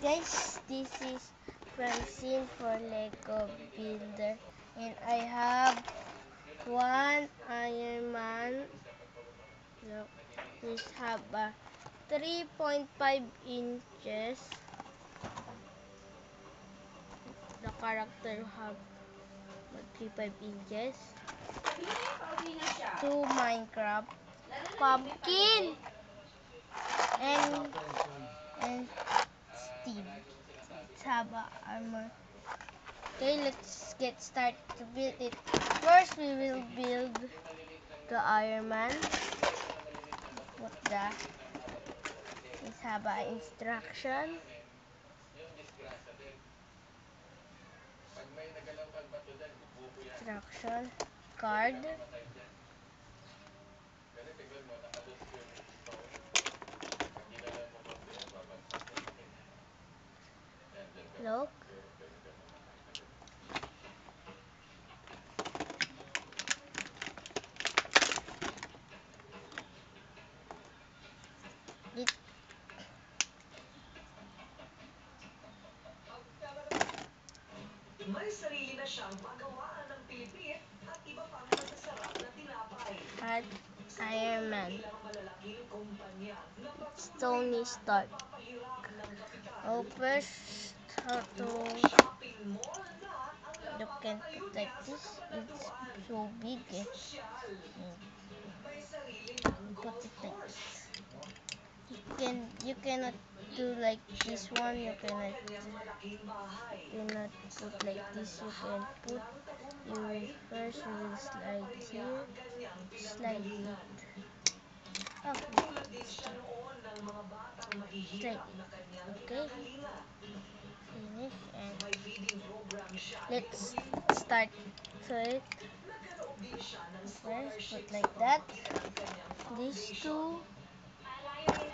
Guys, this is Francine for Lego Builder, and I have one Iron Man. Look, this have a 3.5 inches. The character have 3.5 inches. Two Minecraft pumpkin and Steve. Let's have a armor. Okay, let's get started to build it. First, we will build the Iron Man. Put the let's have a instruction card. Look. It May sarili na siyang pagawaan ng pilipit at iba pang masasarap na tinapay. at Sa Iron tulong ng Man. ilang malalaking kumpanya na patuloy Tony na Stark. nagpapahiram ng kapital. Oh, first how to Shopping mall na ang you can napapatayo put niya like sa this. It's kabanatuan. so big. Sosyal. May sarili ng Put golf it like course. you cannot do like this one. You Ito ang cannot kanyang malaking bahay. Sa put like kabila ng this. You can lahat put ng you tagumpay, first you will naaalala slide pa rin niya here. ang kanyang Slide it. pinanggalingan. Oh, Katulad din siya noon ng mga batang mahihirap na kanyang okay. kinagalingan. Finish and May feeding program siya let's libo-libo. start to it. Nagkaloob din siya ng First, scholarship put sa like that. pamamagitan ng kanyang These foundation. two,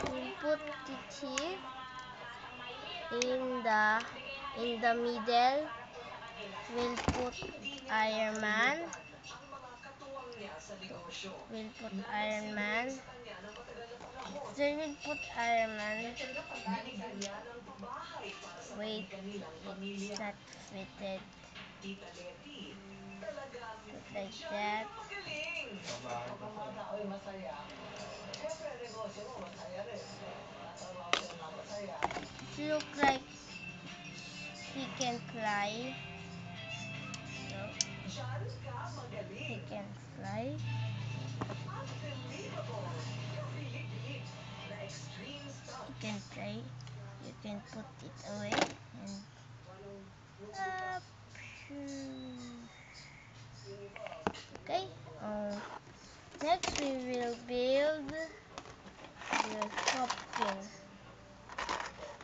we'll put it here in the middle. We'll put Hindi niya Iron Man. nakalimutan ang mga katuwang niya sa negosyo. We'll put Na Iron Man. nagsilbi sa kanya ng matagal na panahon. So we'll put Iron Man. Binigyan niya ng pabahay para sa Wait, kanilang it's pamilya. not fitted. Tita Letty, talagang Put like siya that. na magaling. Kapag mga tao'y masaya, siyempre negosyo mo masaya rin. Mga trabaho sila na masaya. Look like he can fly. No, Diyan ka he magaling. can fly. Unbelievable. Kabilib-bilib na extreme You stunts. can fly. You can put it away and up. Okay. Next we will build the pumpkin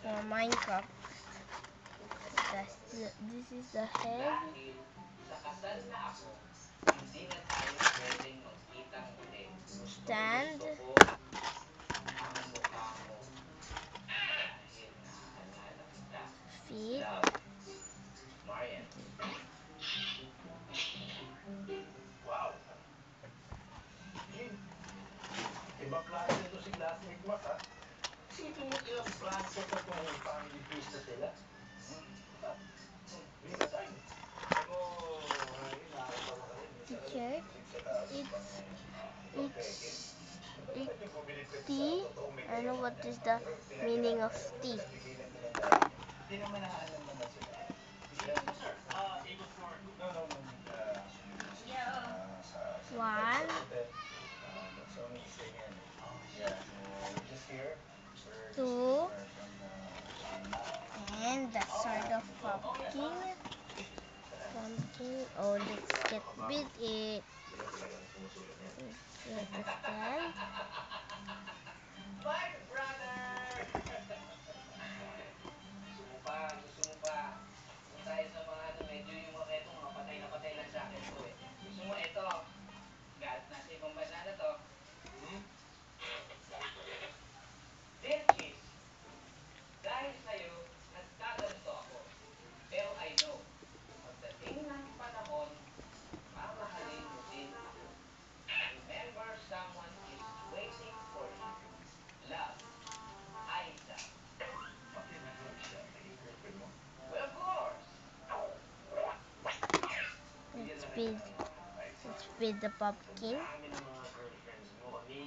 for Minecraft. This is the head. Dahil sa kasal na ako, hindi na tayo pwedeng magkitang muli. Stand. Gusto ko ang mukha mo dahil naaalala kita. Feet. Love, Marian. Wow! Ibang klase nito si classmate Mac, ha? Isipin mo ilang branches na itong family business nila. Hindi ka time. Ako, inaarap ako rin. Minsan na Picture. nakikinig sa taas ng T. I know what is the meaning of T. Hindi naman nakaalam naman sila. Sir, able for... No, no, no. One, That's only stay in. Yeah, so we're just here. two, From and the sort of pumpkin. Oh, let's get with it. Let's get the stand. My brother! Gusto mo pa. Doon tayo sa mga medyo yung mga eto, mga patay lang sa akin to eh. Gusto mo ito, galit na sa ibang bansa na to. Dear Cheese, dahil sa'yo, nagkaganito ako. Pero I know, pagdating ng panahon, mamahalin mo din ako. Remember, someone is feed, let's feed the pumpkin. Dami ng mga girlfriends mo. Ni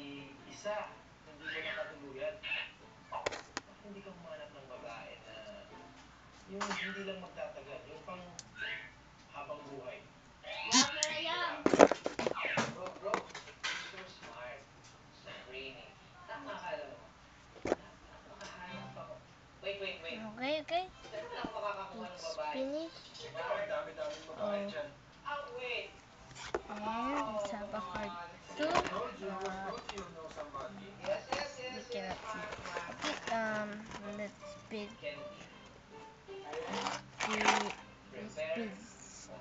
isa, hindi mo nakatuluyan. Bakit hindi ka humanap ng babae na yung hindi lang magtatagal, yung pang habang buhay? Yum na yum! Bro, so smart. So brainy. Tama ka, alam mo. Dapat makahanap ako. Wait. Okay. Ganun lang makakakuha ng It's babae. finished. Ikaw, ang dami-daming babae Oh. dyan. Wait. And let's have a card too. Told you you'll know somebody. Yes. We cannot see. Smart. Okay, let's feed Candy.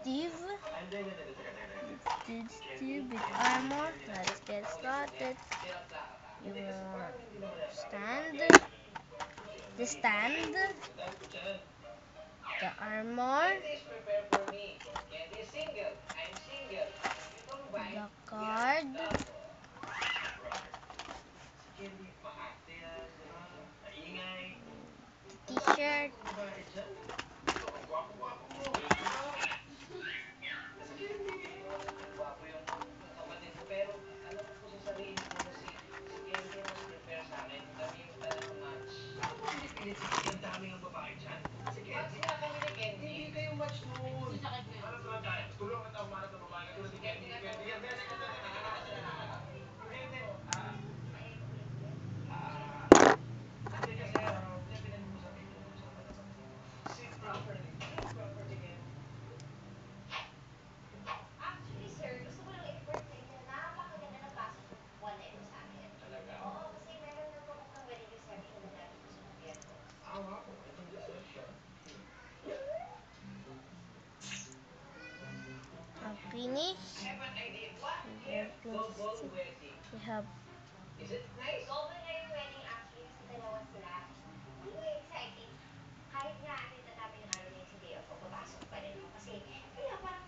Steve. Hindi. Let's feed Steve with armor. Let's get started. Sinakta ka pa. You Parang want hindi naman yata. stand, the stand, Dami ko dyan. the armor, Candy is prepared for me. Candy is single. I'm single. Combined, the we card, are double. Brother. Si Candy, maarte yan, di ba? Maingay. t-shirt, Ang babae dyan. Ang gwapo-gwapo mo. Di ba? Si Candy. Gwapo yung kapatid ko, pero alam ko sa sarili ko na si Candy mas prepare sa akin. Kami yung talaga match. Ano mo pinipilit si Candy? Ang dami ng babae dyan. Si Match Candy. nga kami ni Candy. Hindi kayo match noon. Hanap na lang tayo. Tulungan kita humanap ng babae katulad ni Candy. Candy yan. Hindi. Hindi kasi yung pinag-uusapan naman. Sit properly. Sit properly, Candy. Actually, sir, gusto ko lang i-report sa inyo na napakaganda ng pasok ng buwan na ito sa amin. Talaga? Oo, kasi meron nagpabook ng wedding reception na natin sa gobyerno. Wow. Wedding reception. finish. I have an idea. What We're if double finished. wedding? We have Is it nice? Double na yung wedding actually kasi dalawa sila. Exciting. Kahit nga andito namin yung araw na yun sa day off ko, papasok pa rin ako. Kasi, yun nga, parang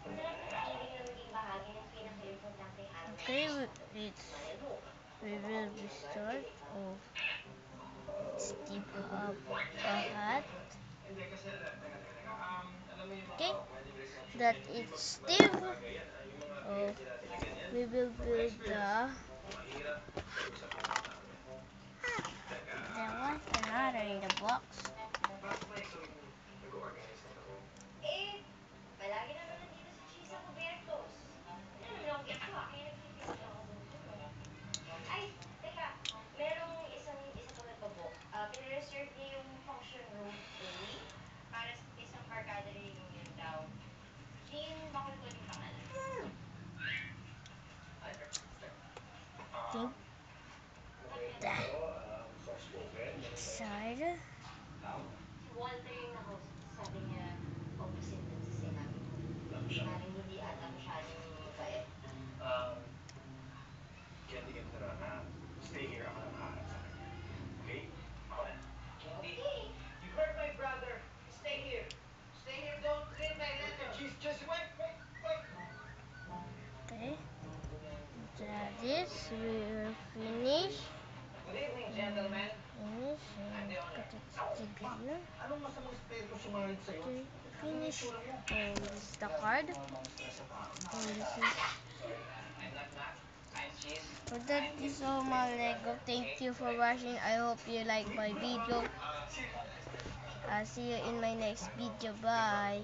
sarap ng feeling na maging bahagi ng pinaka-importanteng araw na okay. yun. It's Malay mo, we will be start of Steve have a hat. Hindi kasi, teka. Alam mo yung mga Okay, wedding reception, that hindi is ba Steve. bagay yan, yung mga Oh, pinag-irati na ganyan. we will From build experience, the mahirap mag-usap yung mga tao yan. Teka, there was another in the box. bakit ba ikaw yung nag-organize nito? eh, palagi naman nandito si Chisa Robertos. Wala naman akong ginagawa, kaya nag-finish lang ako dun. Ay, teka, merong isa pang nagpabook. Pinreserve niya yung function room A para sa isang barkada reunion daw. Jean Bacolcol yung pangalan. Ay, Think mabait that ito, soft-spoken, ganun ba yan? side. Si Walter yung nakausap, sabi niya, opposite dun sa sinabi mo. Ano siya? Parang hindi ata masyadong mabait. Um, Candy, ganito na lang ha. Stay here, ako na mahanap sa kanya. Okay? Ako na. Candy, Okay. you heard my brother. Stay here. Stay here. Don't read my letter. Just wait. Okay, that is we're finished. Good evening, gentlemen. Finish I'm and the owner. put it Steve here. Anong masamang espiritu sumalit sa'yo? Okay, finish. Itsura mo. And this is the card. Stress sa tao. And this is Sorry, I'm not Mac. I'm Cheese. for that is all my Lego. Thank you for watching. I hope you like my video. I'll see you in my next video. Bye.